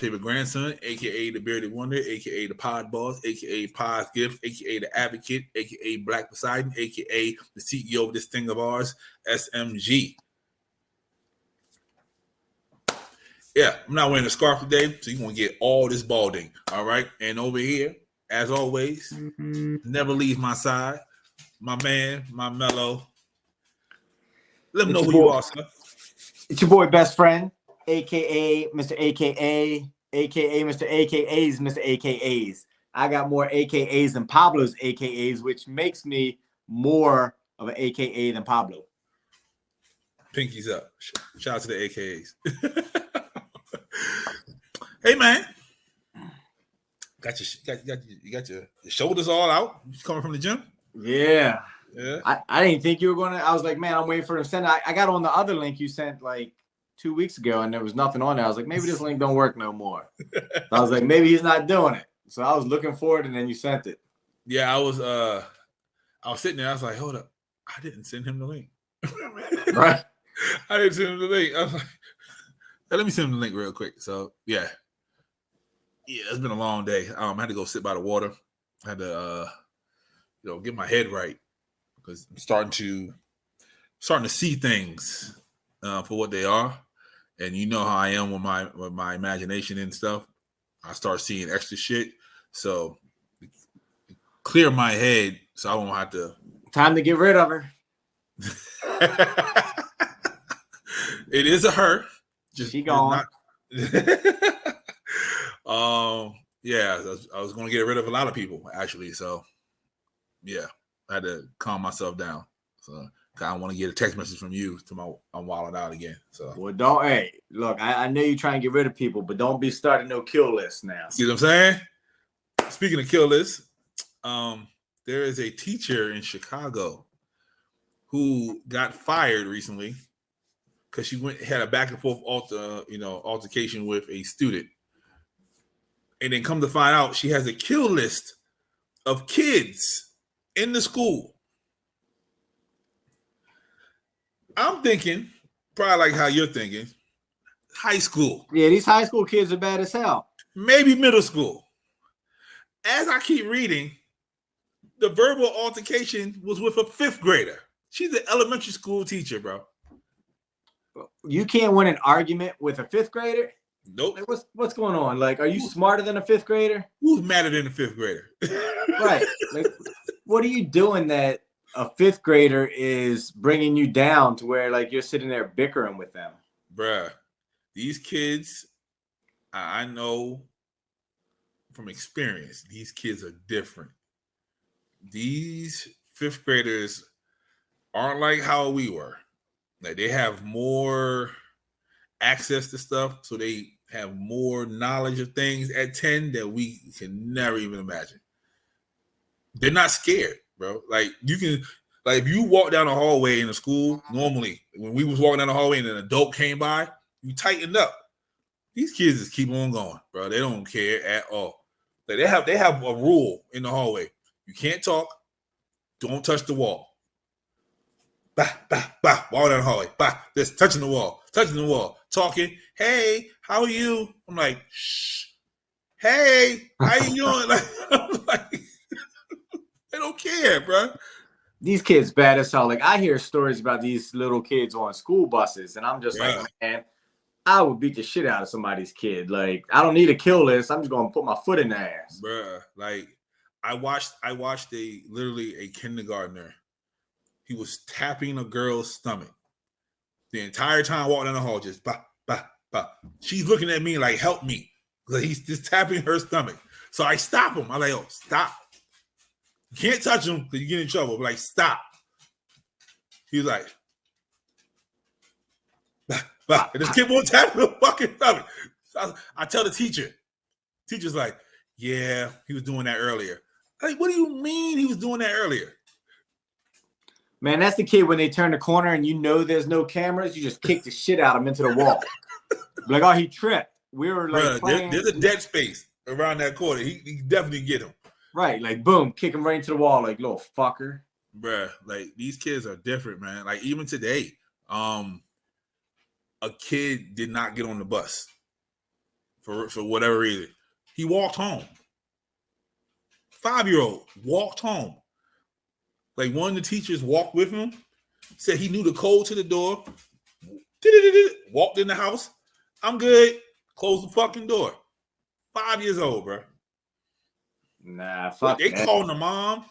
favorite grandson, aka the Bearded Wonder, aka the Pod Boss, aka Pod's Gift, aka the Advocate, aka Black Poseidon, aka the CEO of this thing of ours, SMG. Yeah, I'm not wearing a scarf today, so you're going to get all this balding, all right? And over here, as always, never leaves my side, my man, my mellow. Let them know who you are, sir. It's your boy, Best Friend, a.k.a. Mr. A.K.A., a.k.a. Mr. A.K.A.'s Mr. A.K.A.'s. I got more A.K.A.'s than Pablo's A.K.A.'s, which makes me more of an A.K.A. than Pablo. Pinkies up. Shout out to the A.K.A.'s. Hey, man. You got your shoulders all out. You coming from the gym? Yeah. I didn't think you were going to. I was like, man, I'm waiting for him to send. I got on the other link you sent like 2 weeks ago, and there was nothing on there. I was like, maybe this link don't work no more. So I was like, maybe he's not doing it. So I was looking for it, and then you sent it. Yeah, I was sitting there. I was like, hold up. I didn't send him the link. Right. I didn't send him the link. I was like, let me send him the link real quick. So, yeah, it's been a long day. I had to go sit by the water. I had to, get my head right because I'm starting to see things for what they are. And you know how I am with my imagination and stuff. I start seeing extra shit. So clear my head so I won't have to. Time to get rid of her. It is a her. She gone. Yeah, I was going to get rid of a lot of people actually. So yeah, I had to calm myself down. So I don't want to get a text message from you I'm wilding out again. So well, don't. Hey, look, I know you're trying to get rid of people, but don't be starting no kill list now. See what I'm saying? Speaking of kill lists, there is a teacher in Chicago who got fired recently because she had a back and forth altercation with a student, and then come to find out she has a kill list of kids in the school. I'm thinking, probably like how you're thinking, high school. Yeah, these high school kids are bad as hell. Maybe middle school. As I keep reading, the verbal altercation was with a 5th grader. She's an elementary school teacher, bro. You can't win an argument with a 5th grader? Nope. Like, what's going on? Like, are you smarter than a 5th grader? Who's madder than a 5th grader? Right. Like, what are you doing that a 5th grader is bringing you down to where like you're sitting there bickering with them? Bruh, these kids, I know from experience, these kids are different. These 5th graders aren't like how we were. Like they have more access to stuff, so they have more knowledge of things at 10 that we can never even imagine. They're not scared, bro. Like you can, like if you walk down the hallway in the school, normally when we was walking down the hallway and an adult came by, you tightened up. These kids just keep on going, bro. They don't care at all. Like they have a rule in the hallway. You can't talk. Don't touch the wall. Bah, bah, bah. Walk down the hallway. Bah, just touching the wall. Talking. Hey, how are you? I'm like, shh. Hey, how you doing? Like, they don't care, bro. These kids bad as hell. Like I hear stories about these little kids on school buses, and I'm just like, man, I would beat the shit out of somebody's kid. Like I don't need a kill list. I'm just gonna put my foot in their ass, bro. Like I watched literally a kindergartner. He was tapping a girl's stomach the entire time walking down the hall, just bah, bah, bah. She's looking at me like, help me. Like he's just tapping her stomach. So I stop him. I'm like, oh, stop. You can't touch him because you get in trouble. But like, stop. He's like, bah, bah. And just keep on tapping her fucking stomach. So I tell the teacher. Teacher's like, yeah, he was doing that earlier. Like, what do you mean he was doing that earlier? Man, that's the kid when they turn the corner and you know there's no cameras, you just kick the shit out of him into the wall. Like, oh, he tripped. We were like, playing. There's a dead space around that corner. He definitely get him. Right, like boom, kick him right into the wall, like little fucker. Bruh, like these kids are different, man. Like even today, a kid did not get on the bus. for whatever reason. He walked home. 5-year-old walked home. Like one of the teachers walked with him, said he knew the code to the door, walked in the house. I'm good. Closed the fucking door. 5 years old, bro. Nah, fuck They that. calling the mom.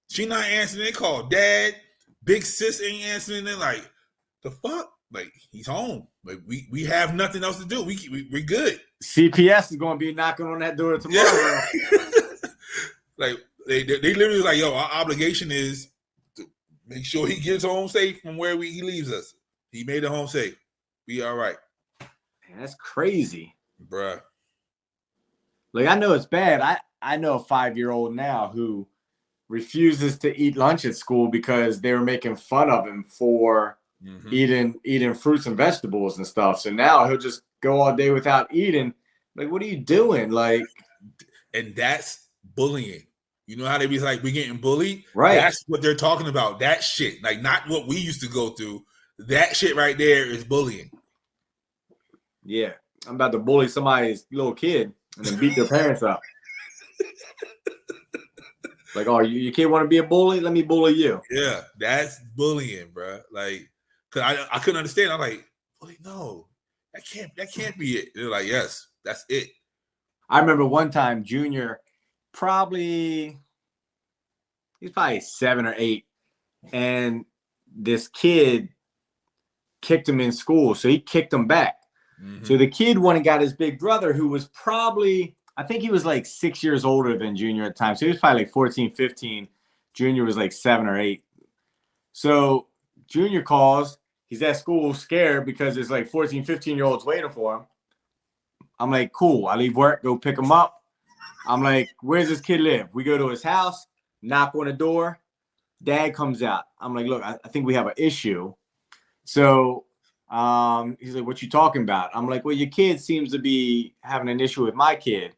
She not answering. They call dad. Big sis ain't answering. They're like, the fuck? Like, he's home. Like, we have nothing else to do. We're good. CPS is going to be knocking on that door tomorrow. Yeah. Like, they literally like, yo, our obligation is to make sure he gets home safe from where he leaves us. He made it home safe. We all right. Man, that's crazy. Bruh. Like, I know it's bad. I know a 5-year-old now who refuses to eat lunch at school because they were making fun of him for eating fruits and vegetables and stuff. So now he'll just go all day without eating. Like, what are you doing? Like, and that's bullying. You know how they be like, we getting bullied? Right. That's what they're talking about. That shit. Like, not what we used to go through. That shit right there is bullying. Yeah. I'm about to bully somebody's little kid and then beat their parents up. Like, oh, your kid want to be a bully? Let me bully you. Yeah, that's bullying, bro. Like, cause I couldn't understand. I'm like, no, that can't be it. They're like, yes, that's it. I remember one time, Junior, he's probably 7 or 8, and this kid kicked him in school, so he kicked him back. So the kid went and got his big brother, who was probably, I think he was like 6 years older than Junior at the time. So he was probably like 14, 15. Junior was like 7 or 8. So Junior calls. He's at school scared because there's like 14, 15-year-olds waiting for him. I'm like, cool. I leave work, go pick him up. I'm like, where's this kid live? We go to his house, knock on the door. Dad comes out. I'm like, look, I think we have an issue. So he's like, what you talking about? I'm like, well, your kid seems to be having an issue with my kid.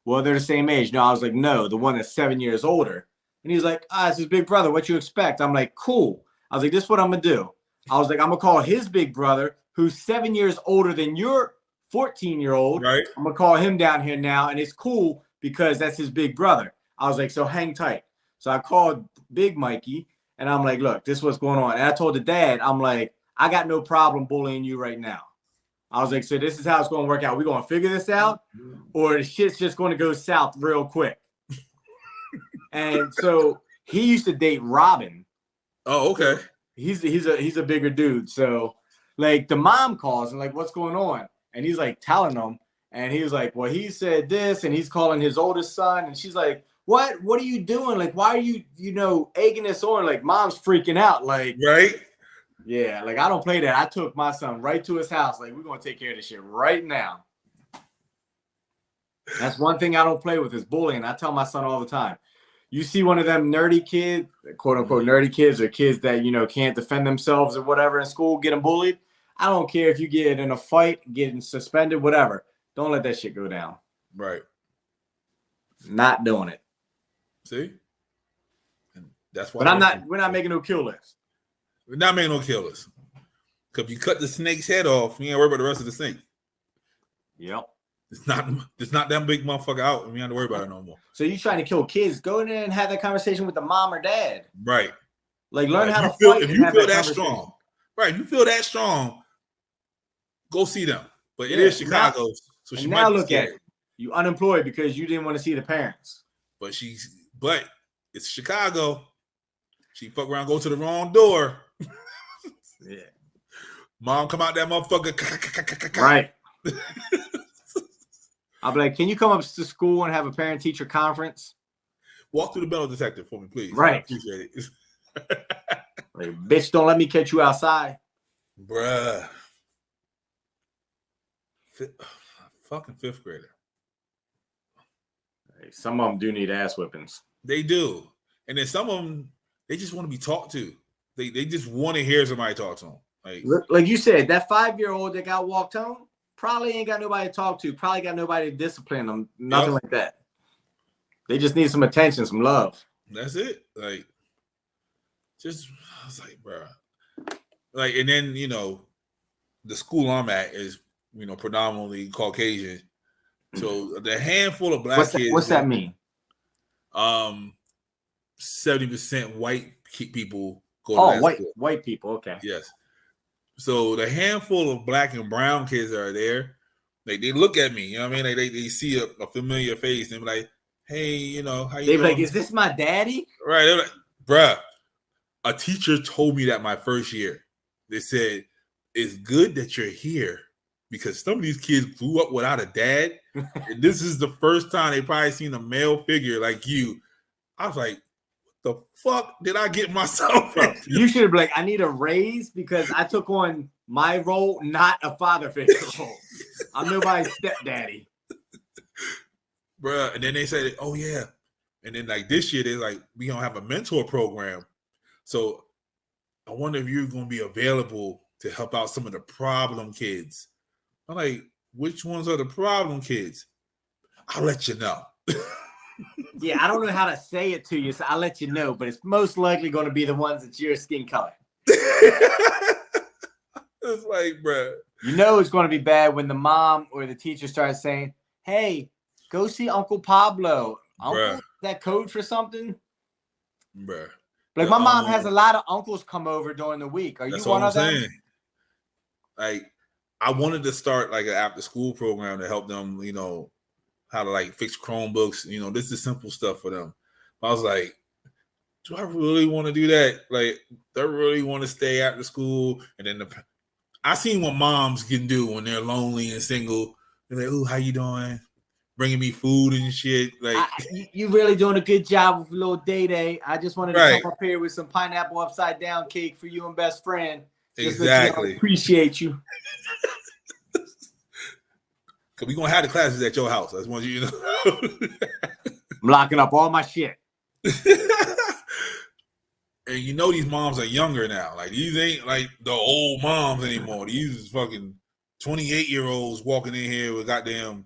Well, they're the same age. No, I was like, no, the one that's 7 years older. And he's like, it's his big brother. What you expect? I'm like, cool. I was like, this is what I'm going to do. I was like, I'm going to call his big brother, who's 7 years older than your 14-year-old. Right. I'm going to call him down here now. And it's cool because that's his big brother. I was like, so hang tight. So I called Big Mikey and I'm like, look, this is what's going on. And I told the dad, I'm like, I got no problem bullying you right now. I was like, so this is how it's going to work out. We're going to figure this out, or the shit's just going to go south real quick. And so he used to date Robin. Oh, okay. He's a bigger dude. So like the mom calls and like, what's going on? And he's like telling them. And he was like, well, he said this, and he's calling his oldest son. And she's like, what are you doing? Like, why are you, egging this on? Like, mom's freaking out. Like, right. Yeah, like I don't play that. I took my son right to his house. Like, we're going to take care of this shit right now. That's one thing I don't play with is bullying. I tell my son all the time. You see one of them nerdy kids, quote unquote nerdy kids, or kids that, can't defend themselves or whatever in school, getting bullied. I don't care if you get in a fight, getting suspended, whatever. Don't let that shit go down. Right. Not doing it. See? And that's why. But we're not making no kill list. We're not making no killers. Because if you cut the snake's head off, you ain't worry about the rest of the snake. Yep. It's not that big motherfucker out, and we don't have to worry about it no more. So you trying to kill kids? Go in there and have that conversation with the mom or dad. Right. Like learn how to fight. If you feel that strong, right? If you feel that strong, go see them. But it is Chicago, so she might look at it. You unemployed because you didn't want to see the parents. But it's Chicago. She fuck around, go to the wrong door. Yeah. Mom come out that motherfucker. Right. I'll be like, can you come up to school and have a parent-teacher conference? Walk through the metal detector for me, please. Right. I appreciate it. Like, bitch, don't let me catch you outside. Bruh. Fucking fifth grader. Hey, some of them do need ass whippings. They do. And then some of them, they just want to be talked to. They just want to hear somebody talk to them. Like you said, that 5-year-old that got walked home probably ain't got nobody to talk to. Probably got nobody to discipline them. Nothing like that. They just need some attention, some love. That's it. Like, just, I was like, bro. Like, and then, the school I'm at is, predominantly Caucasian. So the handful of black kids. What's that mean? 70% white people go to that school. White people. Okay. Yes. So the handful of black and brown kids that are there, they look at me. You know what I mean? They see a familiar face. And they're like, hey, you know, how you doing? They're like, is this my daddy? Right. They're like, bruh, a teacher told me that my first year. They said, it's good that you're here because some of these kids grew up without a dad. And this is the first time they probably seen a male figure like you. I was like, the fuck did I get myself into? You should have been like, I need a raise because I took on my role, not a father figure role. I'm nobody's stepdaddy. Bruh, and then they said, oh yeah. And then like this year, they're like, we don't have a mentor program. So I wonder if you're going to be available to help out some of the problem kids. I'm like, which ones are the problem kids? I'll let you know. Yeah, I don't know how to say it to you, so I'll let you know, but it's most likely going to be the ones that's your skin color. It's like, bruh. You know it's going to be bad when the mom or the teacher starts saying, hey, go see Uncle Pablo. Uncle, is that code for something? Bruh. Like, my mom has a lot of uncles come over during the week. Are you one of them? Like, I wanted to start like an after school program to help them, you know, how to like fix Chromebooks. You know, this is simple stuff for them. I was like, do I really want to do that? Like, I really want to stay after school? And then I seen what moms can do when they're lonely and single. They're like, oh, how you doing? Bringing me food and shit. Like, you really doing a good job with a little day. I just wanted to come up here with some pineapple upside down cake for you and best friend. Exactly. Appreciate you. Cause we're gonna have the classes at your house. I just want you to know. I'm locking up all my shit. And you know these moms are younger now. Like, these ain't like the old moms anymore. These fucking 28-year-olds walking in here with goddamn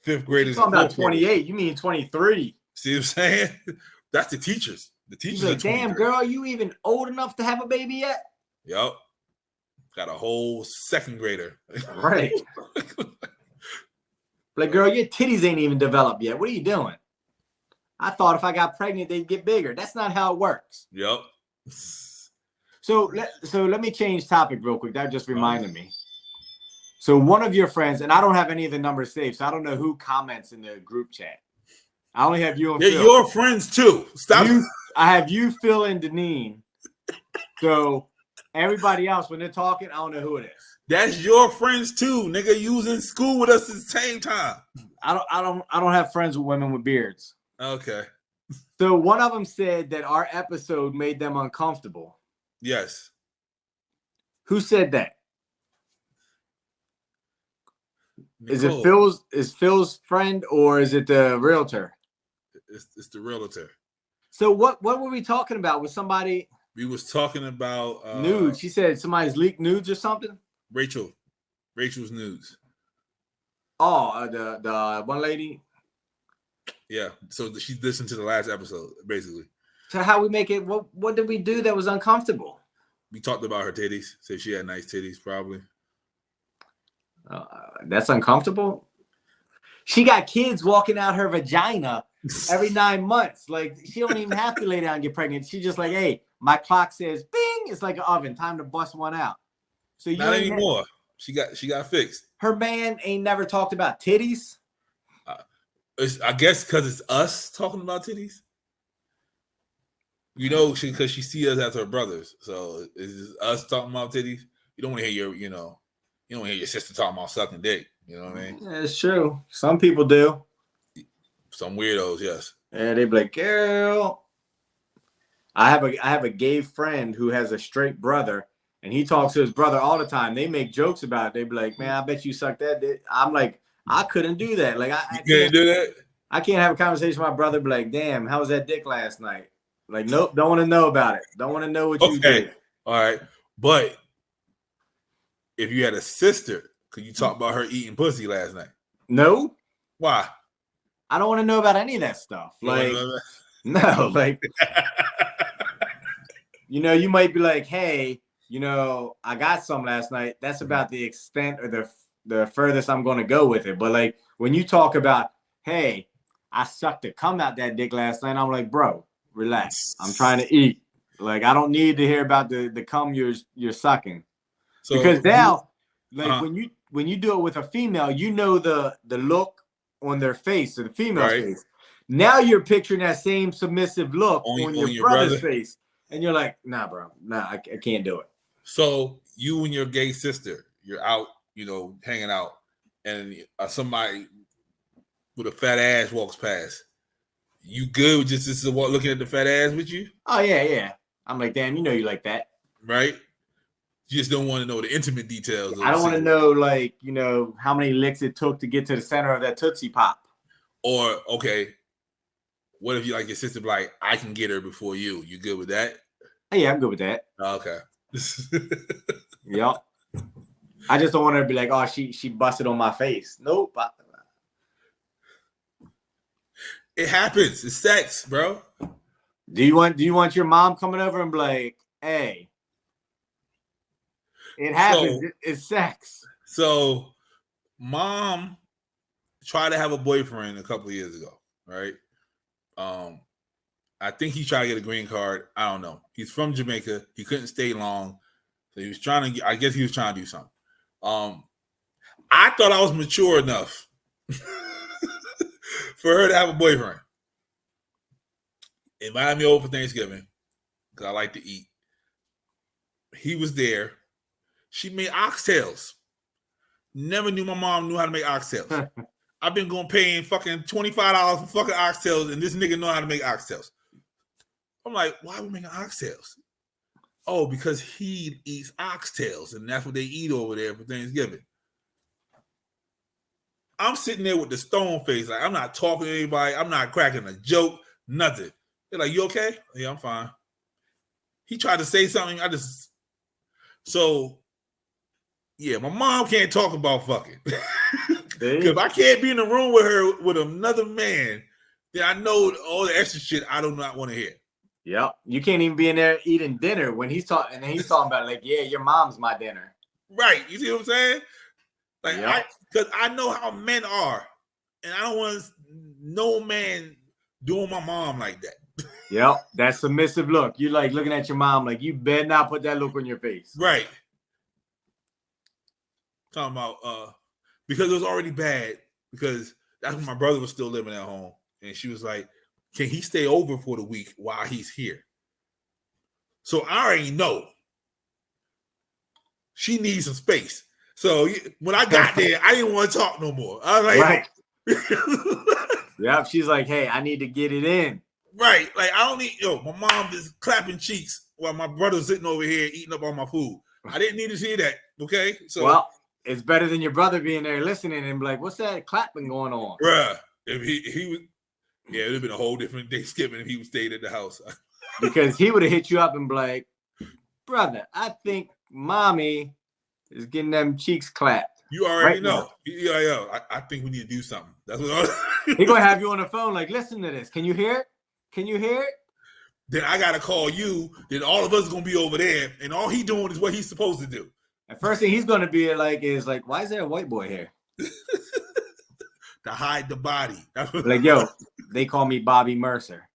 fifth graders. You're talking about 28? You mean 23? See what I'm saying? That's the teachers. The teachers like, damn, girl, are you even old enough to have a baby yet? Yep. Got a whole second grader. Right. Like, girl, your titties ain't even developed yet. What are you doing? I thought if I got pregnant, they'd get bigger. That's not how it works. Yep. So let me change topic real quick. That just reminded me. So one of your friends, and I don't have any of the numbers saved, so I don't know who comments in the group chat. I only have you and Phil. Your friends too. Stop. I have you, Phil, and Deneen. So everybody else, when they're talking, I don't know who it is. That's your friends too, nigga. You was in school with us at the same time. I don't have friends with women with beards. Okay. So one of them said that our episode made them uncomfortable. Yes. Who said that? Nicole. Is Phil's friend or is it the realtor? It's the realtor. So what were we talking about? Was somebody? We was talking about nudes. She said somebody's leaked nudes or something. Rachel's nudes. Oh, the one lady. Yeah. So she listened to the last episode, basically. So how we make it? What did we do that was uncomfortable? We talked about her titties. Said she had nice titties, probably. That's uncomfortable. She got kids walking out her vagina every 9 months. Like, she don't even have to lay down and get pregnant. She just like, hey, my clock says bing. It's like an oven. Time to bust one out. So you not anymore. She got fixed. Her man ain't never talked about titties. I guess because it's us talking about titties. You know, because she see us as her brothers. So it's us talking about titties. You don't want to hear you don't want to hear your sister talking about sucking dick. You know what I mean? Yeah, it's true. Some people do. Some weirdos, yes. Yeah, they be like, girl. I have a gay friend who has a straight brother, and he talks to his brother all the time. They make jokes about it. They be like, man, I bet you suck that dick. I'm like, I couldn't do that. Like, I can't do that. I can't have a conversation with my brother. Be like, damn, how was that dick last night? Like, nope, don't want to know about it. Don't want to know what you did. All right, but if you had a sister, could you talk about her eating pussy last night? No. Why? I don't want to know about any of that stuff. Like, no, like, you might be like, hey, I got some last night. That's about the extent or the furthest I'm going to go with it. But like when you talk about, hey, I sucked the cum out that dick last night, I'm like, bro, relax. I'm trying to eat. Like I don't need to hear about the cum you're sucking. So because now, like when you do it with a female, you know the look on their face, or the female's face. Now you're picturing that same submissive look on your brother's face, and you're like, nah, bro, nah, I can't do it. So you and your gay sister, you're out, hanging out, and somebody with a fat ass walks past. You good with just looking at the fat ass with you? Oh yeah. I'm like, damn, you like that, right? You just don't want to know the intimate details. I don't want to know, like, how many licks it took to get to the center of that Tootsie Pop. Or, okay, what if your sister be like, I can get her before you? You good with that? Yeah, I'm good with that. Okay. Yep. I just don't want her to be like, oh, she busted on my face. Nope. It happens. It's sex, bro. Do you want your mom coming over and be like, hey, it happens. It's sex. So, mom tried to have a boyfriend a couple of years ago, right? I think he tried to get a green card. I don't know. He's from Jamaica. He couldn't stay long, so he was trying to. I guess he was trying to do something. I thought I was mature enough for her to have a boyfriend. Invited me over for Thanksgiving because I like to eat. He was there. She made oxtails. Never knew my mom knew how to make oxtails. I've been paying fucking $25 for fucking oxtails, and this nigga know how to make oxtails. I'm like, why are we making oxtails? Oh, because he eats oxtails, and that's what they eat over there for Thanksgiving. I'm sitting there with the stone face, like I'm not talking to anybody. I'm not cracking a joke, nothing. They're like, you okay? Yeah, I'm fine. He tried to say something. So, yeah, my mom can't talk about fucking. If I can't be in the room with her with another man, then I know all the extra shit I do not want to hear. Yep. You can't even be in there eating dinner when he's talking, and he's talking about like, yeah, your mom's my dinner. Right. You see what I'm saying? Like, because I know how men are, and I don't want no man doing my mom like that. Yep. That submissive look. You like looking at your mom like, you better not put that look on your face. Right. Talking about because it was already bad, because that's when my brother was still living at home, and she was like, can he stay over for the week while he's here? So I already know she needs some space. So when I got there, I didn't want to talk no more. I was like, right. Yep. She's like, hey, I need to get it in. Right. Like, I don't need, my mom is clapping cheeks while my brother's sitting over here eating up all my food. I didn't need to see that. Okay. So, well, it's better than your brother being there listening and be like, what's that clapping going on? Bruh. If he was, yeah, it would have been a whole different Thanksgiving if he was stayed at the house. Because he would have hit you up and be like, brother, I think mommy is getting them cheeks clapped. You already know. Yeah. I think we need to do something. That's what he's going to have you on the phone like, listen to this. Can you hear it? Can you hear it? Then I got to call you. Then all of us are going to be over there. And all he doing is what he's supposed to do. The first thing he's going to be like is like, why is there a white boy here? To hide the body. Like, yo, they call me Bobby Mercer.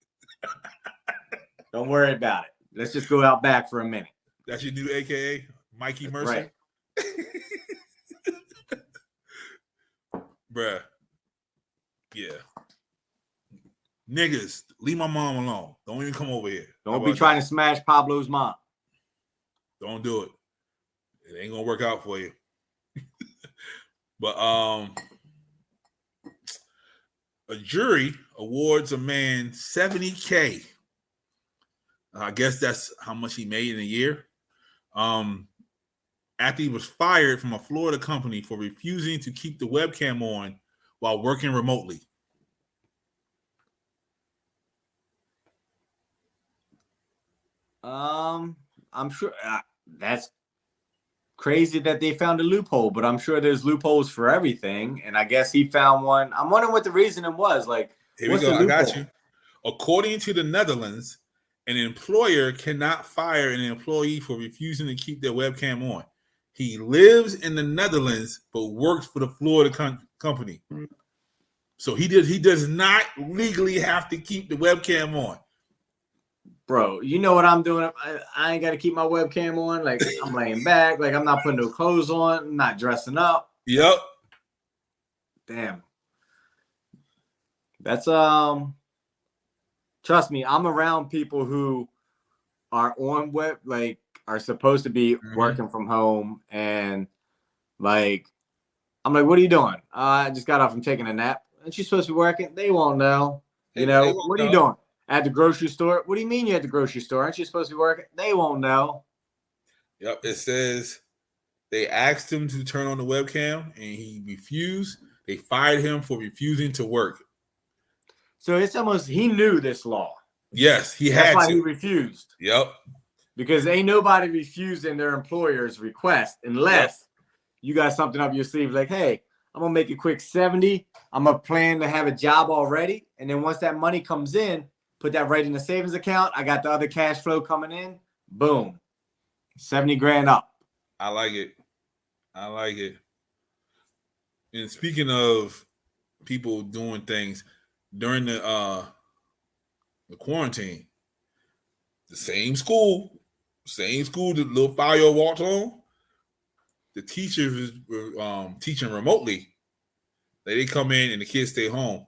Don't worry about it. Let's just go out back for a minute. That's your new AKA? Mikey Mercer? Right. Bruh. Yeah. Niggas, leave my mom alone. Don't even come over here. Don't be trying to smash Pablo's mom. Don't do it. It ain't gonna work out for you. But a jury awards a man $70K. I guess that's how much he made in a year. After he was fired from a Florida company for refusing to keep the webcam on while working remotely. I'm sure that's crazy that they found a loophole, but I'm sure there's loopholes for everything. And I guess he found one. I'm wondering what the reasoning was. Like, here we go. I got you. According to the Netherlands, an employer cannot fire an employee for refusing to keep their webcam on. He lives in the Netherlands but works for the Florida company. So he does not legally have to keep the webcam on. Bro, you know what I'm doing? I ain't got to keep my webcam on. Like, I'm laying back. Like, I'm not putting no clothes on. I'm not dressing up. Yep. Damn. That's, trust me, I'm around people who are on web, like, are supposed to be working from home. And, like, I'm like, what are you doing? I just got off from taking a nap. And she's supposed to be working. They won't know. You know, what are you doing? At the grocery store? What do you mean you're at the grocery store? Aren't you supposed to be working? They won't know. Yep. It says they asked him to turn on the webcam and he refused. They fired him for refusing to work. So it's almost, he knew this law. Yes, he had to. That's why he refused. Yep. Because ain't nobody refusing their employer's request unless you got something up your sleeve like, hey, I'm going to make a quick 70. I'm going to plan to have a job already. And then once that money comes in, put that right in the savings account. I got the other cash flow coming in. Boom. 70 grand up. I like it. And speaking of people doing things during the quarantine, the same school that little 5-year-old walked on, the teachers were teaching remotely. They come in and the kids stay home.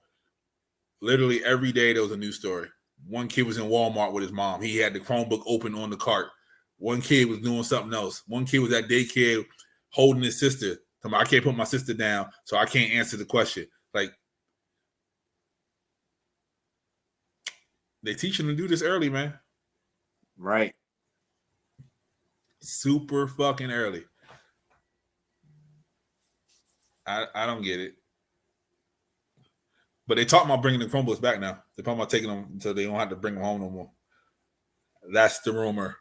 Literally every day there was a new story. One kid was in Walmart with his mom. He had the Chromebook open on the cart. One kid was doing something else. One kid was at daycare holding his sister. I can't put my sister down, so I can't answer the question. Like, they teaching them to do this early, man. Right. Super fucking early. I don't get it. But they talk about bringing the Chromebooks back now. They're talking about taking them until they don't have to bring them home no more. That's the rumor.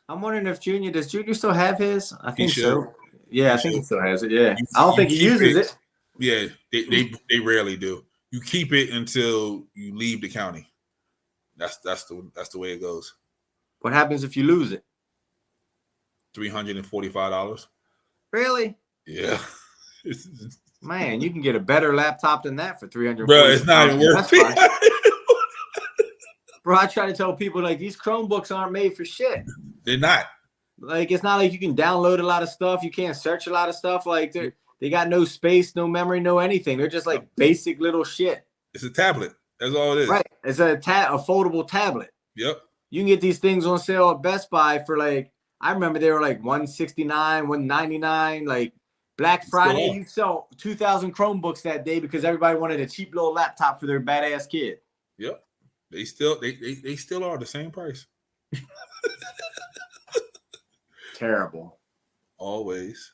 I'm wondering if does Junior still have his? I think so. Yeah, I think he still has it. Yeah. I don't think he uses it. Yeah, they rarely do. You keep it until you leave the county. That's the way it goes. What happens if you lose it? $345. Really? Yeah. Man, you can get a better laptop than that for $300. Bro, it's not even worth it. Bro, I try to tell people, like, these Chromebooks aren't made for shit. They're not. Like, it's not like you can download a lot of stuff. You can't search a lot of stuff. Like, they got no space, no memory, no anything. They're just like basic little shit. It's a tablet. That's all it is. Right. It's a foldable tablet. Yep. You can get these things on sale at Best Buy for, like, I remember they were like $169, $199. Like, Black Friday, you sell 2,000 Chromebooks that day because everybody wanted a cheap little laptop for their badass kid. Yep. They still are the same price. Terrible. Always.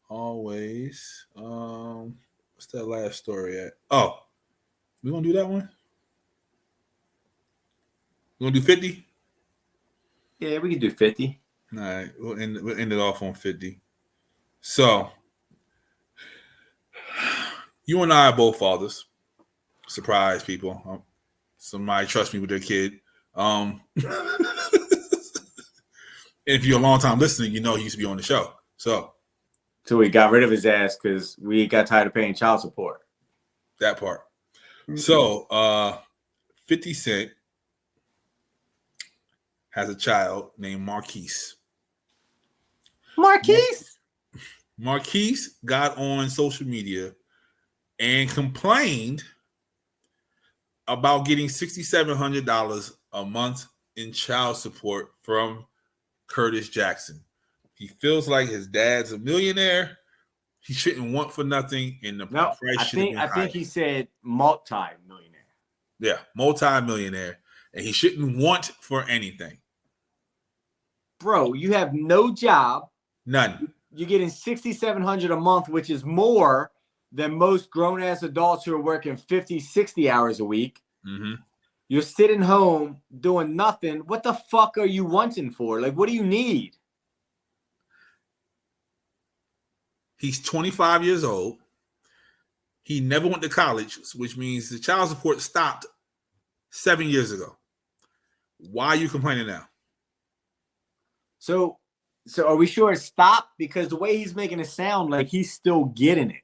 What's that last story at? Oh, we gonna do that one? We gonna do 50? Yeah, we can do 50. All right, we'll end it off on 50. So, you and I are both fathers. Surprise, people. Somebody trust me with their kid. If you're a long time listener, you know he used to be on the show. So we got rid of his ass because we got tired of paying child support. That part. Mm-hmm. So 50 Cent has a child named Marquise. Marquise got on social media and complained about getting $6,700 a month in child support from Curtis Jackson. He feels like his dad's a millionaire. He shouldn't want for nothing. And the price I think he said multi-millionaire. Yeah, multi-millionaire. And he shouldn't want for anything. Bro, you have no job. None. You're getting $6,700 a month, which is more than most grown-ass adults who are working 50, 60 hours a week. Mm-hmm. You're sitting home doing nothing. What the fuck are you wanting for? Like, what do you need? He's 25 years old. He never went to college, which means the child support stopped 7 years ago. Why are you complaining now? So So are we sure it stopped? Because the way he's making it sound like he's still getting it.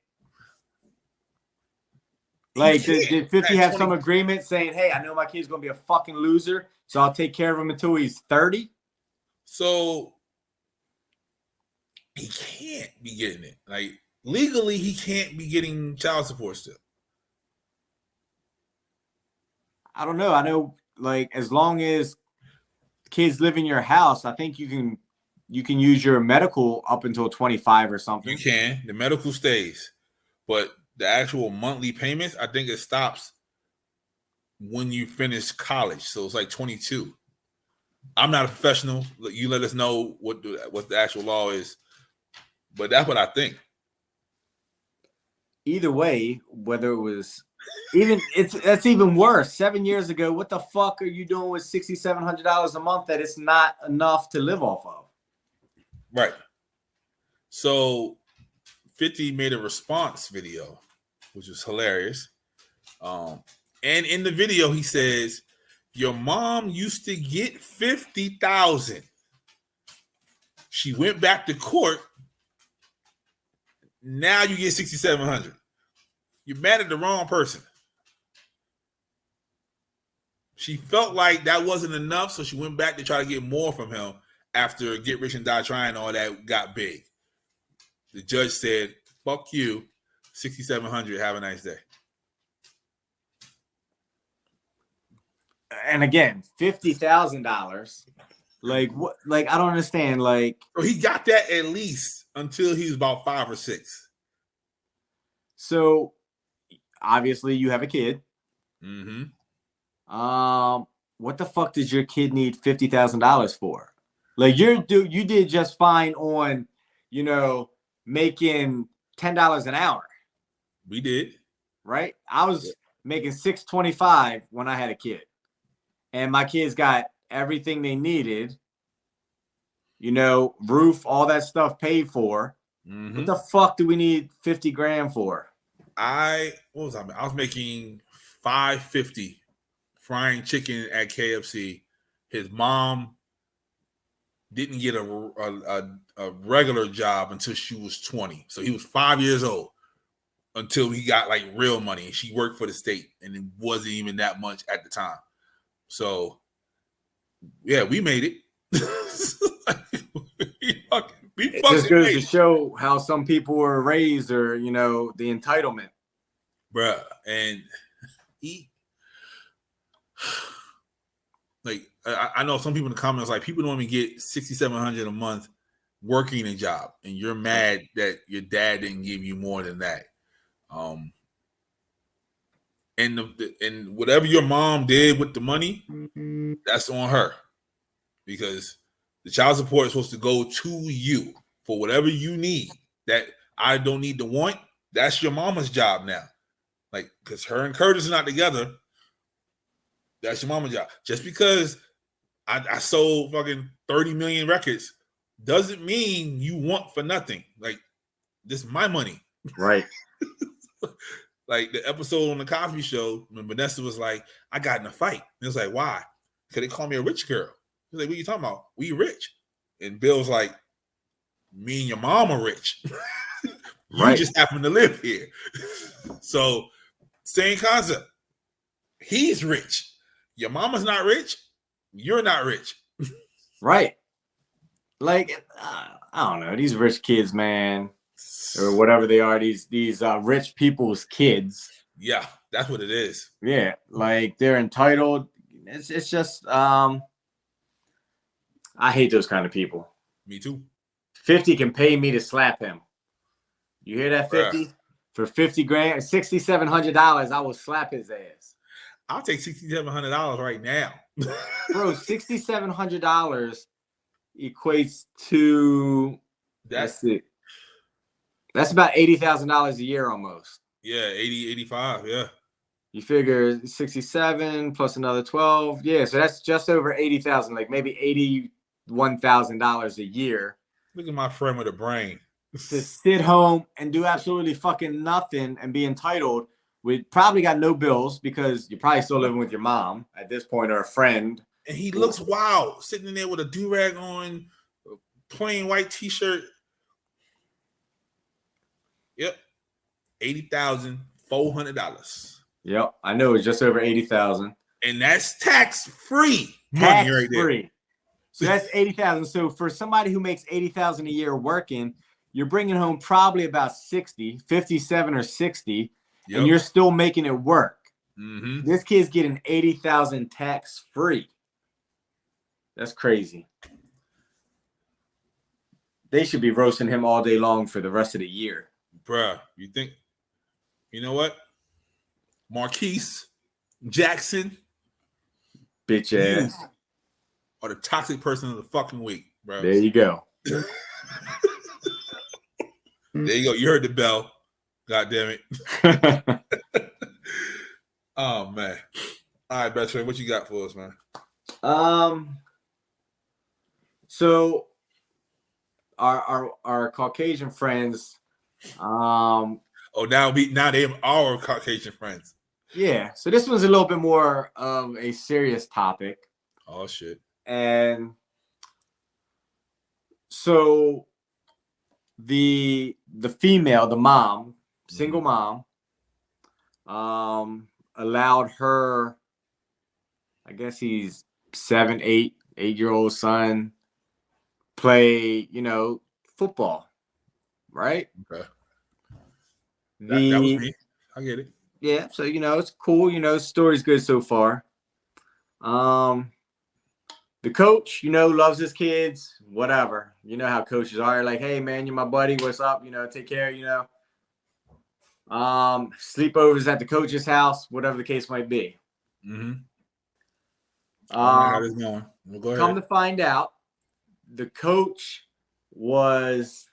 Like, did 50 have some agreement saying, hey, I know my kid's going to be a fucking loser, so I'll take care of him until he's 30? So he can't be getting it. Like, legally, he can't be getting child support still. I don't know. I know, like, as long as kids live in your house, I think you can use your medical up until 25 or something. You can. The medical stays. But the actual monthly payments, I think it stops when you finish college. So it's like 22. I'm not a professional. You let us know what the actual law is. But that's what I think. Either way, whether it was that's even worse. 7 years ago, what the fuck are you doing with $6,700 a month that it's not enough to live off of? Right. So 50 made a response video, which was hilarious. And in the video, he says, your mom used to get $50,000. She went back to court. Now you get $6,700. You're mad at the wrong person. She felt like that wasn't enough, so she went back to try to get more from him after Get Rich and Die Trying, all that got big. The judge said, fuck you, $6,700, have a nice day. And again, $50,000. Like, what? Like, I don't understand. Like, so he got that at least until he was about 5 or 6. So obviously you have a kid. Mm-hmm. What the fuck does your kid need $50,000 for? Like, you did just fine on, making $10 an hour. We did. Right? I was making $6.25 when I had a kid. And my kids got everything they needed. Roof, all that stuff paid for. Mm-hmm. What the fuck do we need $50,000 for? I was making $5.50 frying chicken at KFC. His mom didn't get a regular job until she was 20. So he was 5 years old until he got like real money. She worked for the state, and it wasn't even that much at the time. So yeah, we made it. It just goes to show how some people were raised, or the entitlement, bruh. And I know some people in the comments like, people don't even get $6,700 a month working a job, and you're mad that your dad didn't give you more than that. And whatever your mom did with the money, that's on her, because the child support is supposed to go to you for whatever you need. That I don't need to want. That's your mama's job now. Like, because her and Curtis are not together. That's your mama's job. Just because I sold fucking 30 million records doesn't mean you want for nothing. Like, this is my money. Right. Like the episode on the Cosby Show when Vanessa was like, I got in a fight. And it was like, why? Because they call me a rich girl. He's like, what are you talking about? We rich. And Bill's like, me and your mom are rich. You just happen to live here. So, same concept. He's rich. Your mama's not rich. You're not rich. Right. Like, I don't know. These rich kids, man, or whatever they are, these rich people's kids. Yeah, that's what it is. Yeah, like, they're entitled. It's just, I hate those kind of people. Me too. 50 can pay me to slap him. You hear that, 50? Bruh. For $50,000, $6,700, I will slap his ass. I'll take $6,700 right now. Bro, $6,700 equates to, that's about $80,000 a year almost. Yeah, 80, 85, yeah. You figure 67 plus another 12. Yeah, so that's just over 80,000, like maybe $81,000 a year. Look at my friend with a brain. To sit home and do absolutely fucking nothing and be entitled. We probably got no bills because you're probably still living with your mom at this point, or a friend. And he looks wild, sitting in there with a do-rag on, plain white T-shirt. Yep, $80,400. Yep, I know it's just over 80,000, and that's tax-free money right there. Tax-free. So that's 80,000. So for somebody who makes 80,000 a year working, you're bringing home probably about 57 or 60, and you're still making it work. Mm-hmm. This kid's getting 80,000 tax-free. That's crazy. They should be roasting him all day long for the rest of the year. Bruh, you know what? Marquise Jackson, bitch ass, are the toxic person of the fucking week, bro. There you go. There you go. You heard the bell. God damn it. Oh man. All right, best friend, what you got for us, man? So our Caucasian friends, now they have our Caucasian friends. Yeah. So this one's a little bit more of a serious topic. Oh shit. And so the female, the mom, single mom, allowed her, I guess he's 8-year-old son, play, football, right? Okay. That was me. I get it. Yeah, so it's cool. Story's good so far. The coach, loves his kids, whatever. You know how coaches are, like, hey man, you're my buddy, what's up? Take care, sleepovers at the coach's house, whatever the case might be. Mm-hmm. How this going? Well, go ahead. Come to find out, the coach was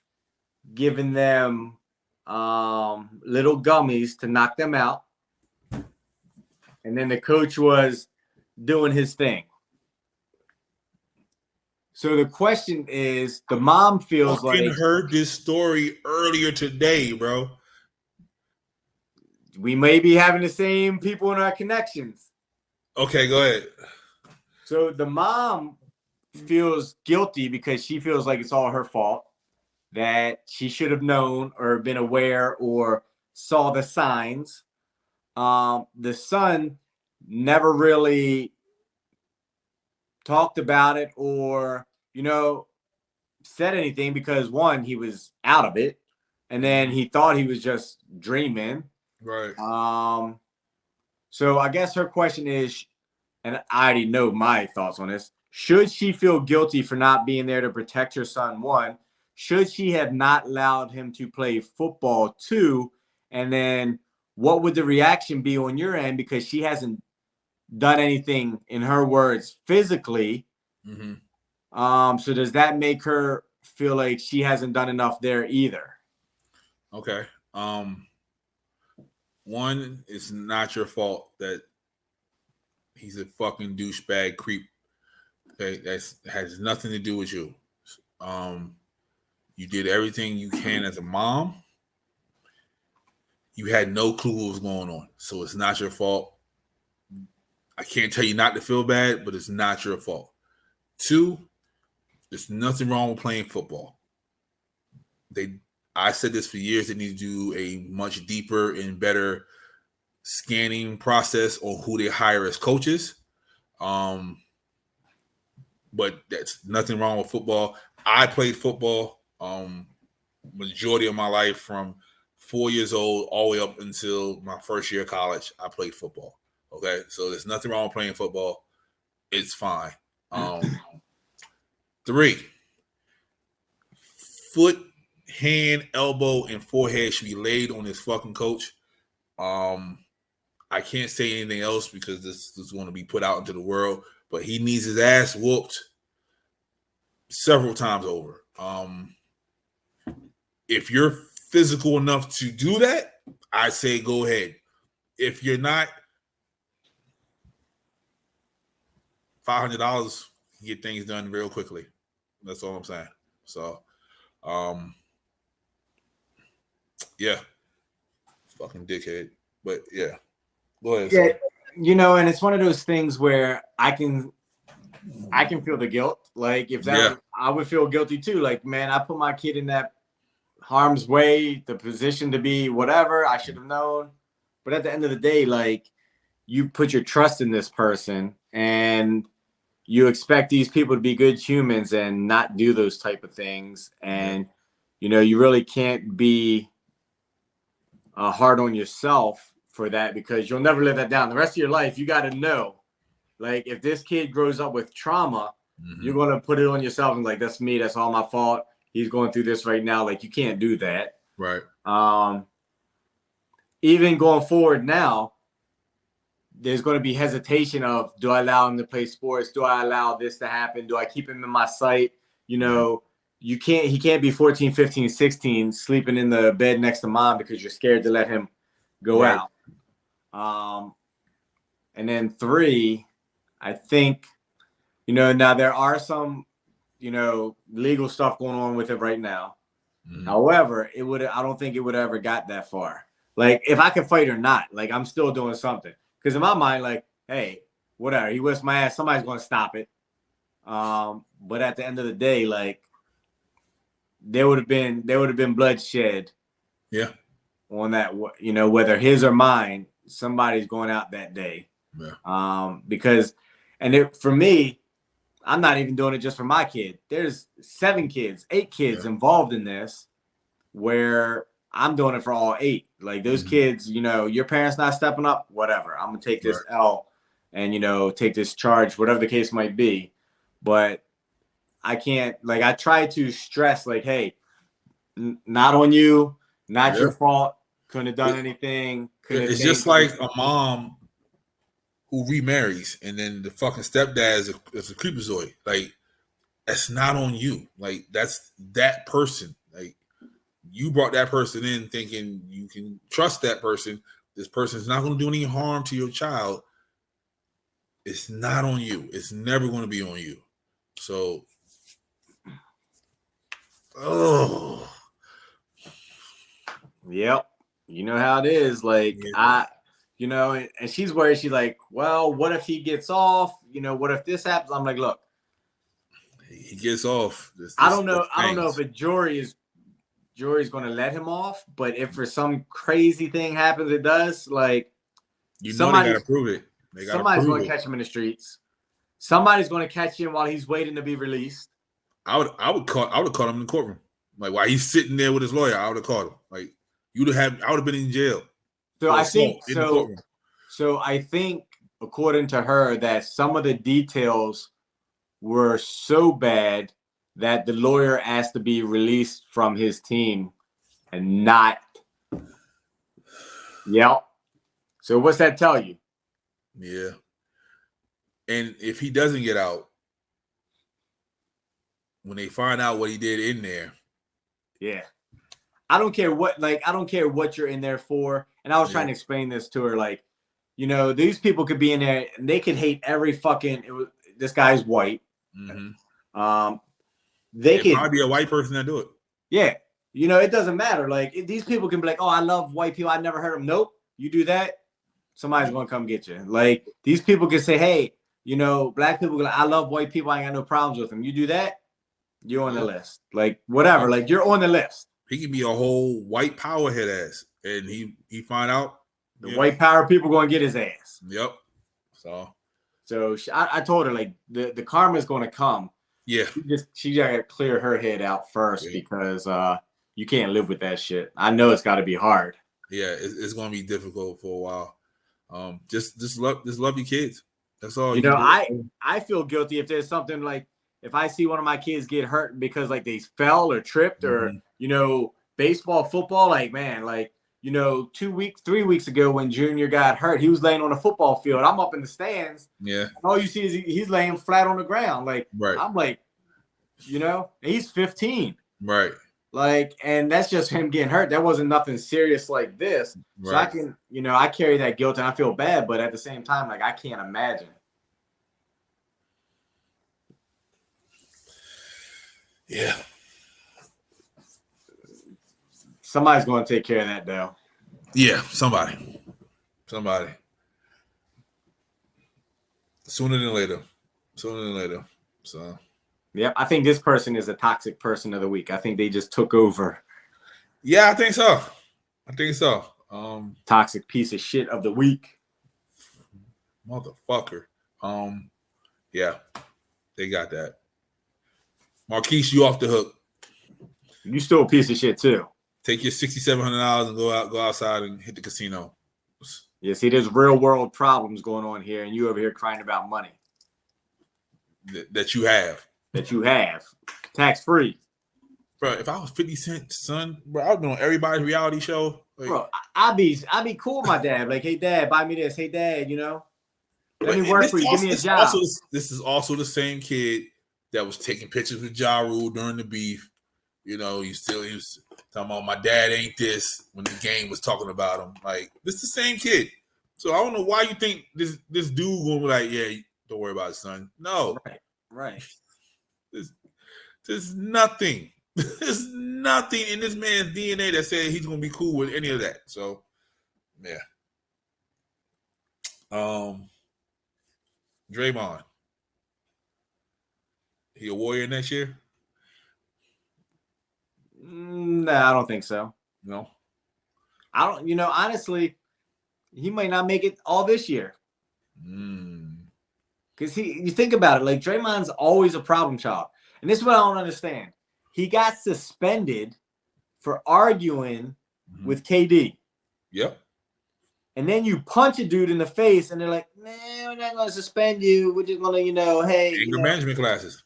giving them little gummies to knock them out, and then the coach was doing his thing. So the question is, the mom feels like heard this story earlier today, bro. We may be having the same people in our connections. Okay, go ahead. So the mom feels guilty because she feels like it's all her fault, that she should have known or been aware or saw the signs. The son never really talked about it or, said anything because, one, he was out of it, and then he thought he was just dreaming. Right. So I guess her question is, and I already know my thoughts on this, should she feel guilty for not being there to protect her son? One, should she have not allowed him to play football? Two, and then what would the reaction be on your end, because she hasn't done anything, in her words, physically? Mm-hmm. So does that make her feel like she hasn't done enough there either? Okay. One, it's not your fault that he's a fucking douchebag creep. Okay, that has nothing to do with you. You did everything you can as a mom. You had no clue what was going on, so it's not your fault. I can't tell you not to feel bad, but it's not your fault. Two, there's nothing wrong with playing football. I said this for years. They need to do a much deeper and better scanning process on who they hire as coaches. But that's nothing wrong with football. I played football majority of my life, from 4 years old all the way up until my first year of college. I played football. Okay, so there's nothing wrong with playing football. It's fine. 3, foot, hand, elbow, and forehead should be laid on this fucking coach. I can't say anything else because this is going to be put out into the world, but he needs his ass whooped several times over. If you're physical enough to do that, I say go ahead. If you're not, $500 get things done real quickly. That's all I'm saying. So, yeah, fucking dickhead. But yeah, go ahead. Yeah, and it's one of those things where I can feel the guilt. Like if that was, I would feel guilty too. Like, man, I put my kid in that harm's way, the position to be whatever. I should have known. But at the end of the day, like, you put your trust in this person and you expect these people to be good humans and not do those type of things. And, you really can't be hard on yourself for that because you'll never live that down. The rest of your life, you got to know, like, if this kid grows up with trauma, you're going to put it on yourself and like, that's me. That's all my fault. He's going through this right now. Like, you can't do that. Right. Even going forward now, there's going to be hesitation of, do I allow him to play sports? Do I allow this to happen? Do I keep him in my sight? He can't be 14, 15, 16 sleeping in the bed next to mom because you're scared to let him go out. And then 3, I think, now there are some, legal stuff going on with it right now. However, I don't think it would ever got that far. Like, if I can fight or not, like, I'm still doing something. Because in my mind, like, hey, whatever, he whips my ass, somebody's going to stop it. But at the end of the day, like, there would have been bloodshed. Yeah. On that, whether his or mine, somebody's going out that day. Yeah. Because, for me, I'm not even doing it just for my kid. There's 7 kids, 8 kids involved in this, where I'm doing it for all 8. Like, those kids, your parents not stepping up, whatever. I'm gonna take this L and take this charge, whatever the case might be. But I can't, like, I try to stress, like, hey, not on you, not your fault. Couldn't have done anything. It's just like a mom who remarries and then the fucking stepdad is a creepazoid. Like, that's not on you. Like, that's that person. Like, you brought that person in thinking you can trust that person. This person's not going to do any harm to your child. It's not on you. It's never going to be on you. So, Yep. You know how it is. Like, and she's worried. She's like, well, what if he gets off? What if this happens? I'm like, look. He gets off. I don't know if a jury's going to let him off, but if for some crazy thing happens, it does. Like, they got to prove it. Somebody's going to catch him in the streets. Somebody's going to catch him while he's waiting to be released. I would call him in the courtroom. Like, while he's sitting there with his lawyer, I would have called him. Like, I would have been in jail. So I think So I think, according to her, that some of the details were so bad that the lawyer asked to be released from his team and not. Yep. So what's that tell you? Yeah. And if he doesn't get out, when they find out what he did in there. Yeah. I don't care what you're in there for. And I was trying to explain this to her. Like, these people could be in there and they could hate every this guy's white. Mm-hmm. They could probably be a white person that do it. Yeah. It doesn't matter. Like, these people can be like, oh, I love white people. I never heard them. Nope. You do that, somebody's going to come get you. Like, these people can say, hey, black people, I love white people. I ain't got no problems with them. You do that, you're on the list. Like, whatever. Like, you're on the list. He could be a whole white power head ass. And he find out. The white power people going to get his ass. Yep. So I told her, like, the karma is going to come. Yeah. She got to clear her head out first because you can't live with that shit. I know it's got to be hard. Yeah, it's going to be difficult for a while. Just love your kids. That's all. I feel guilty if there's something like, if I see one of my kids get hurt because, like, they fell or tripped or, baseball, football, like, man, like, 3 weeks ago when Junior got hurt, he was laying on a football field. I'm up in the stands. Yeah. And all you see is he's laying flat on the ground. Like, I'm like, he's 15. Right. Like, and that's just him getting hurt. That wasn't nothing serious like this. Right. So I can, I carry that guilt and I feel bad, but at the same time, like, I can't imagine. Yeah. Somebody's going to take care of that, though. Yeah, somebody. Sooner than later. So, Yep, I think this person is a toxic person of the week. I think they just took over. Yeah, I think so. Toxic piece of shit of the week. Motherfucker. Yeah, they got that. Marquise, you off the hook. You still a piece of shit too. Take your $6,700 and go outside and hit the casino. Yeah, see, there's real world problems going on here, and you over here crying about money that you have. Tax free. Bro, if I was 50 Cent, son, bro, I would be on everybody's reality show. Like, bro, I'd be cool with my dad. Like, hey, dad, buy me this. Hey, dad, let me work for you. Give me a job. This is also the same kid that was taking pictures with Ja Rule during the beef. He was talking about my dad ain't this when the game was talking about him. Like, this is the same kid. So I don't know why you think this dude gonna be like, yeah, don't worry about it, son. No. Right. There's nothing. There's nothing in this man's DNA that says he's gonna be cool with any of that. So, yeah. Draymond, he a Warrior next year? Nah, I don't think so. No. I don't. Honestly, he might not make it all this year. Because you think about it, like Draymond's always a problem child, and this is what I don't understand. He got suspended for arguing with KD. Yep. And then you punch a dude in the face, and they're like, "Man, we're not going to suspend you. We're just going to, hey." Anger management classes.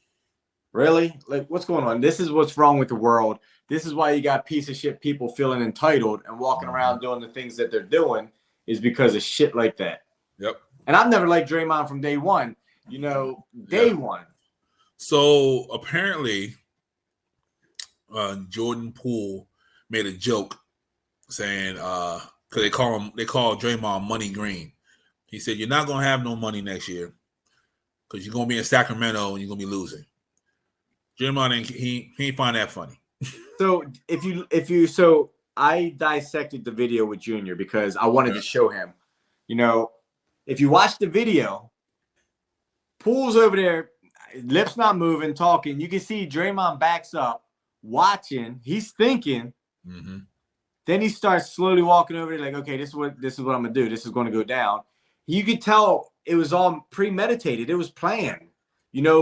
Really? Like, what's going on? This is what's wrong with the world. This is why you got piece of shit people feeling entitled and walking around doing the things that they're doing is because of shit like that. Yep. And I've never liked Draymond from day one. Day one. So apparently, Jordan Poole made a joke saying, because they call Draymond Money Green. He said, "You're not gonna have no money next year because you're gonna be in Sacramento and you're gonna be losing." Draymond ain't find that funny. So I dissected the video with Junior because I wanted to show him. If you watch the video, Poole's over there, lips not moving, talking. You can see Draymond backs up, watching. He's thinking. Mm-hmm. Then he starts slowly walking over there, like, okay, this is what I'm gonna do. This is going to go down. You could tell it was all premeditated. It was planned.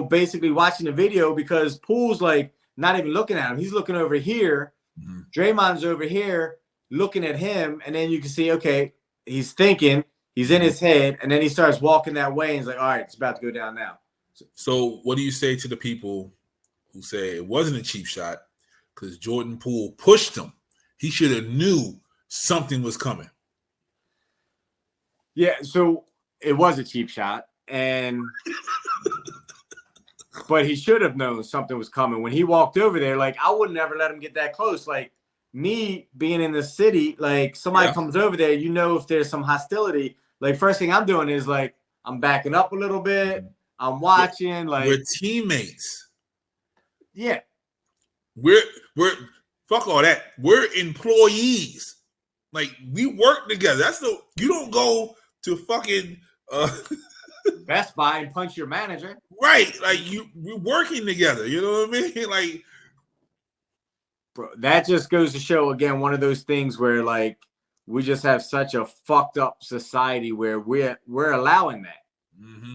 Basically watching the video because Poole's like not even looking at him. He's looking over here. Mm-hmm. Draymond's over here looking at him, and then you can see, okay, he's thinking. He's in his head, and then he starts walking that way, and he's like, all right, it's about to go down now. So what do you say to the people who say it wasn't a cheap shot because Jordan Poole pushed him? He should have knew something was coming. Yeah, so it was a cheap shot, but he should have known something was coming. When he walked over there, like, I would never let him get that close. Like, me being in the city, like, somebody comes over there, if there's some hostility, like, first thing I'm doing is, like, I'm backing up a little bit. I'm watching. We're teammates. Yeah. We're fuck all that. We're employees. Like, we work together. You don't go to fucking Best Buy and punch your manager. Right. Like, we're working together. You know what I mean? Like, bro, that just goes to show, again, one of those things where, like, we just have such a fucked up society where we're allowing that. Mm-hmm.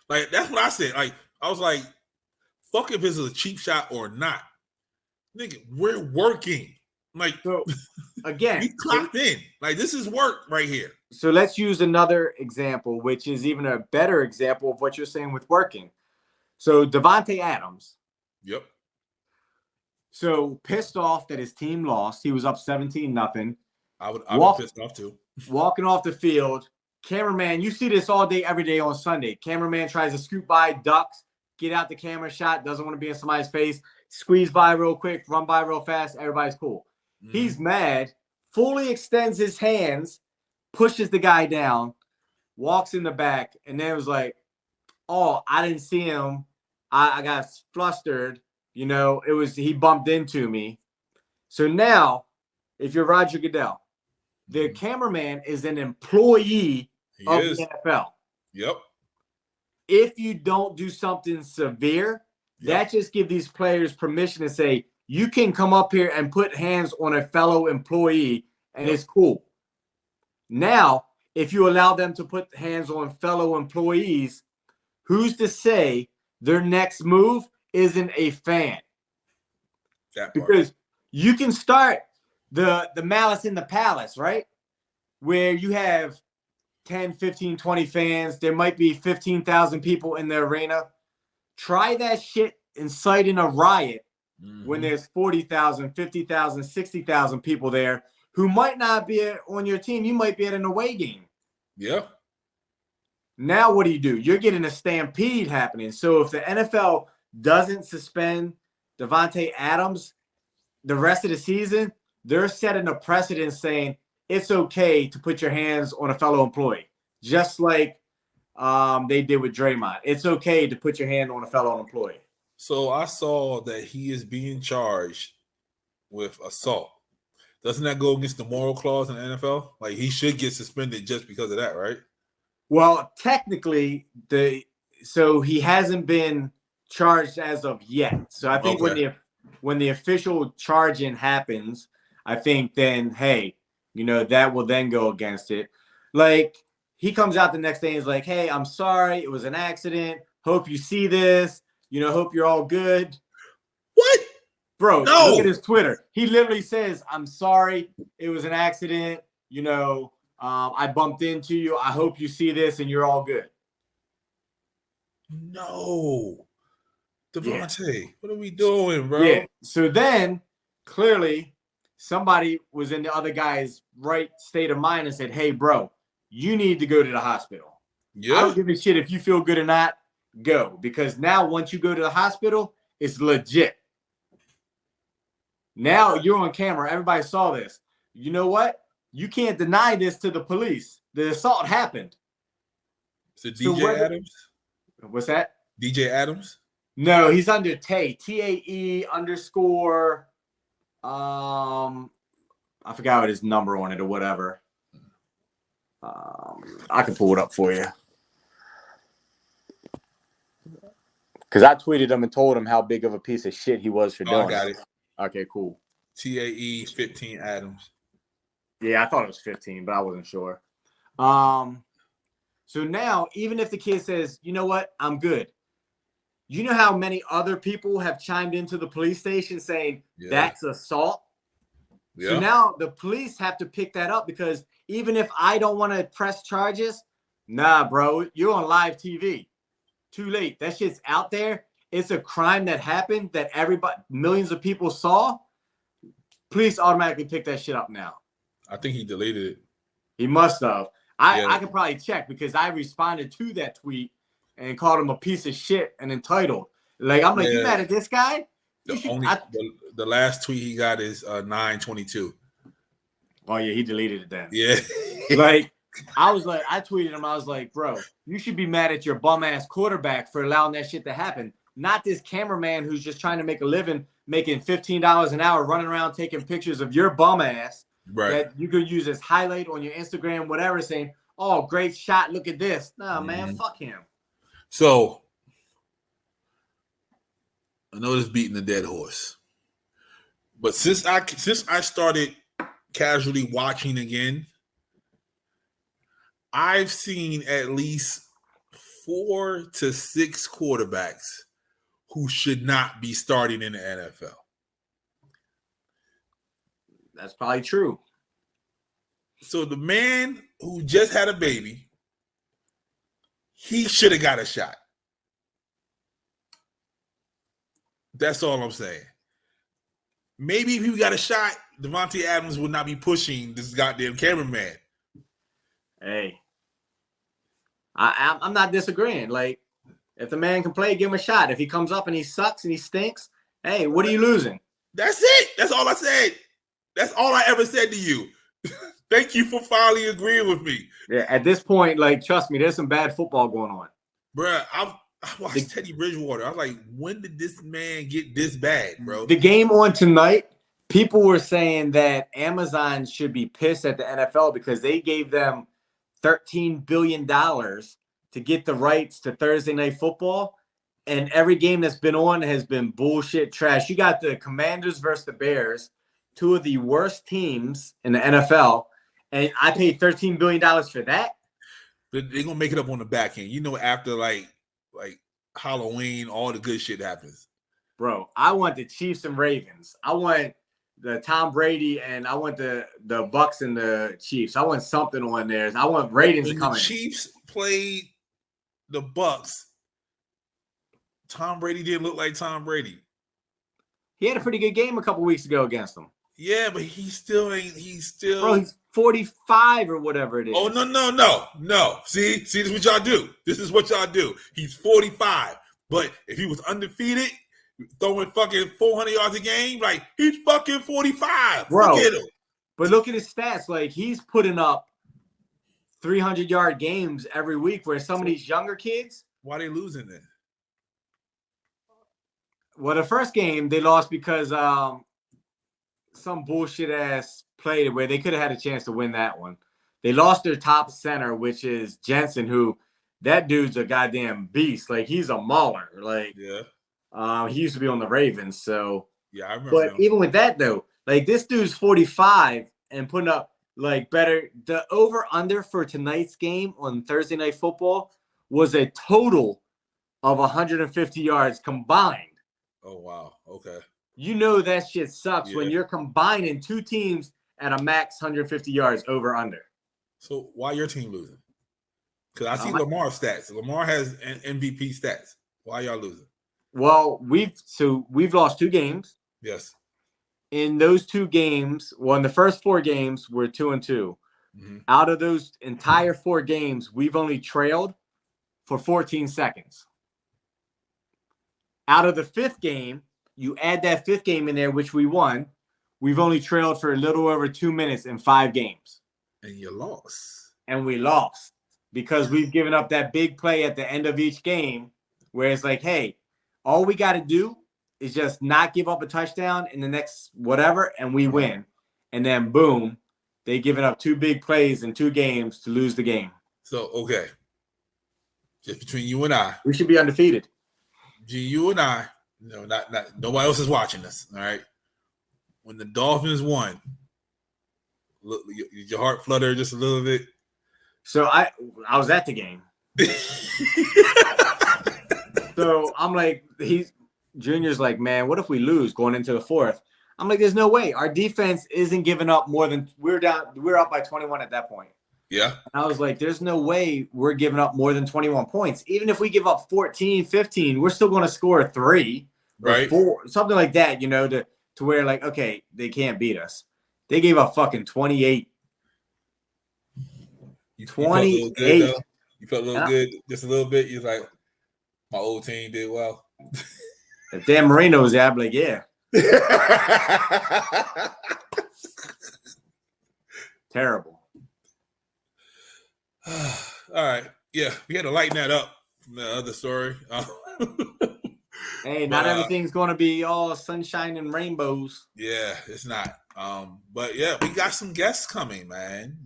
Like, that's what I said. Like, I was like, fuck if it's a cheap shot or not. Nigga, we're working. Like, so, again, we clocked in. Like, this is work right here. So let's use another example, which is even a better example of what you're saying with working. So Devontae Adams. Yep. So pissed off that his team lost. He was up 17-0. I would be pissed off too. Walking off the field. Cameraman, you see this all day, every day on Sunday. Cameraman tries to scoot by, ducks, get out the camera shot, doesn't want to be in somebody's face, squeeze by real quick, run by real fast. Everybody's cool. Mm-hmm. He's mad, fully extends his hands, pushes the guy down, walks in the back, and then was like, oh, I didn't see him. I got flustered. He bumped into me. So now, if you're Roger Goodell, the cameraman is an employee the NFL. Yep. If you don't do something severe, That just gives these players permission to say, you can come up here and put hands on a fellow employee, and it's cool. Now, if you allow them to put hands on fellow employees, who's to say their next move isn't a fan? Because you can start the malice in the palace, right? Where you have 10, 15, 20 fans. There might be 15,000 people in the arena. Try that shit inciting a riot when there's 40,000, 50,000, 60,000 people there who might not be on your team. You might be at an away game. Yeah. Now what do? You're getting a stampede happening. So if the NFL doesn't suspend Davante Adams the rest of the season, they're setting a precedent saying it's okay to put your hands on a fellow employee, just like they did with Draymond. It's okay to put your hand on a fellow employee. So I saw that he is being charged with assault. Doesn't that go against the moral clause in the NFL? Like, he should get suspended just because of that, right? Well, technically, so he hasn't been charged as of yet. So I think when the official charging happens, I think then, hey, that will then go against it. Like, he comes out the next day and is like, hey, I'm sorry. It was an accident. Hope you see this. Hope you're all good. What? Bro, look at his Twitter. He literally says, I'm sorry. It was an accident. I bumped into you. I hope you see this and you're all good. No. Davante, what are we doing, bro? Yeah. So then, clearly, somebody was in the other guy's right state of mind and said, hey, bro, you need to go to the hospital. Yeah. I don't give a shit if you feel good or not. Go. Because now once you go to the hospital, it's legit. Now you're on camera. Everybody saw this. You know what? You can't deny this to the police. The assault happened. So DJ Adams? What's that? DJ Adams? No, he's under Tae. TAE _ I forgot what his number on it or whatever. I can pull it up for you. Because I tweeted him and told him how big of a piece of shit he was for doing it. I got it. Okay, cool. TAE 15 Adams. Yeah, I thought it was 15, but I wasn't sure. So now, even if the kid says, you know what, I'm good. You know how many other people have chimed into the police station saying that's assault? Yeah. So now the police have to pick that up because even if I don't want to press charges, nah, bro, you're on live TV. Too late. That shit's out there. It's a crime that happened that millions of people saw. Police automatically pick that shit up now. I think he deleted it. He must have. I could probably check because I responded to that tweet and called him a piece of shit and entitled. Like, I'm like, you mad at this guy? The last tweet he got is 9/22. Oh yeah, he deleted it then. Yeah. Like, I tweeted him. I was like, bro, you should be mad at your bum ass quarterback for allowing that shit to happen. Not this cameraman who's just trying to make a living, making $15 an hour, running around taking pictures of your bum ass. Right. That you could use as highlight on your Instagram, whatever, saying, oh, great shot. Look at this. Nah, man, fuck him. So, I know this beating the dead horse. But since I started casually watching again, I've seen at least 4 to 6 quarterbacks who should not be starting in the NFL. That's probably true. So the man who just had a baby, he should have got a shot. That's all I'm saying. Maybe if he got a shot, Davante Adams would not be pushing this goddamn cameraman. Hey, I'm not disagreeing. Like, if the man can play, give him a shot. If he comes up and he sucks and he stinks, hey, what are you losing? That's it. That's all I said. That's all I ever said to you. Thank you for finally agreeing with me. Yeah, at this point, like, trust me, there's some bad football going on. Bruh, I watched Teddy Bridgewater. I was like, when did this man get this bad, bro? The game on tonight, people were saying that Amazon should be pissed at the NFL because they gave them $13 billion to get the rights to Thursday Night Football, and every game that's been on has been bullshit trash. You got the Commanders versus the Bears, two of the worst teams in the NFL, and I paid $13 billion for that. But they're gonna make it up on the back end. You know, after like Halloween, all the good shit happens. Bro, I want the Chiefs and Ravens. I want the Tom Brady, and I want the Bucks and the Chiefs. I want something on there. I want ratings to come in. The Chiefs played the Bucks. Tom Brady didn't look like Tom Brady. He had a pretty good game a couple weeks ago against them. Yeah, but he still ain't. Bro, he's 45 or whatever it is. Oh, no. See, this is what y'all do. This is what y'all do. He's 45. But if he was undefeated, throwing fucking 400 yards a game, like, he's fucking 45. Bro, look at him. But look at his stats. Like, he's putting up 300-yard games every week, where some of these younger kids. Why are they losing then? Well, the first game they lost because some bullshit ass played where they could have had a chance to win that one. They lost their top center, which is Jensen, who that dude's a goddamn beast. Like, he's a mauler. Like, yeah. He used to be on the Ravens, so yeah, I remember. But even with that though, like, this dude's 45 and putting up like better. The over-under for tonight's game on Thursday Night Football was a total of 150 yards combined. Oh wow, okay. You know that shit sucks when you're combining two teams at a max 150 yards over under. So why your team losing? Because I see Lamar's stats. Lamar has MVP stats. Why y'all losing? Well, we've lost 2 games. Yes. In those 2 games, well, in the first 4 games, we're 2-2. Mm-hmm. Out of those entire 4 games, we've only trailed for 14 seconds. Out of the 5th game, you add that 5th game in there, which we won, we've only trailed for a little over 2 minutes in 5 games. And you lost. And we lost because we've given up that big play at the end of each game where it's like, hey, all we got to do is just not give up a touchdown in the next whatever, and we win. And then, boom, they given up 2 big plays in 2 games to lose the game. So, okay. Just between you and I. We should be undefeated. You and I, not nobody else is watching us, all right? When the Dolphins won, look, your heart fluttered just a little bit. So I was at the game. So I'm like, Junior's like, man, what if we lose going into the 4th? I'm like, there's no way. Our defense isn't giving up more than we're up by 21 at that point. Yeah. And I was like, there's no way we're giving up more than 21 points. Even if we give up 14, 15, we're still going to score 3 or 4, something like that, to where, like, okay, they can't beat us. They gave up fucking 28. You 28. You felt a little good, just a little bit. You're like, my old team did well. If Dan Marino was there, I'd be like, yeah. Terrible. All right. Yeah, we had to lighten that up from the other story. Hey, not everything's going to be all sunshine and rainbows. Yeah, it's not. But yeah, we got some guests coming, man.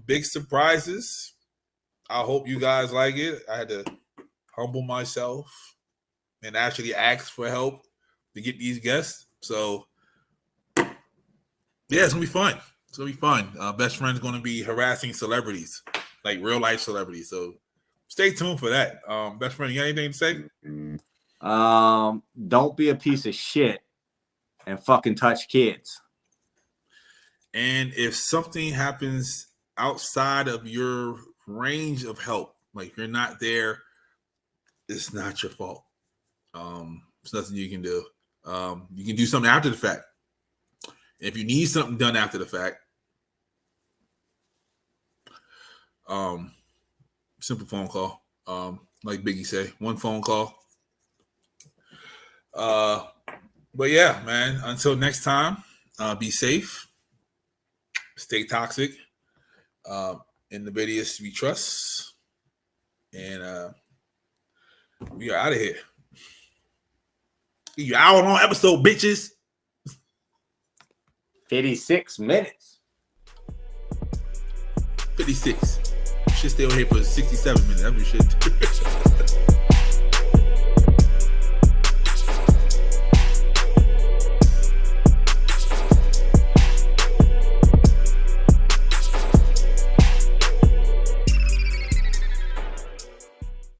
Big surprises. I hope you guys like it. I had to humble myself and actually ask for help to get these guests. So yeah, it's gonna be fun. It's going to be fun. Best Friend's going to be harassing celebrities, like real life celebrities. So stay tuned for that. Best Friend, you got anything to say? Don't be a piece of shit and fucking touch kids. And if something happens outside of your range of help, like you're not there, it's not your fault. It's nothing you can do. You can do something after the fact. If you need something done after the fact, simple phone call. Like Biggie say, 1 phone call. But yeah, man, until next time, be safe, stay toxic, in the videos we trust, and we are out of here. You hour long episode, bitches. 56 minutes. 56. should stay on here for 67 minutes. That'd be shit.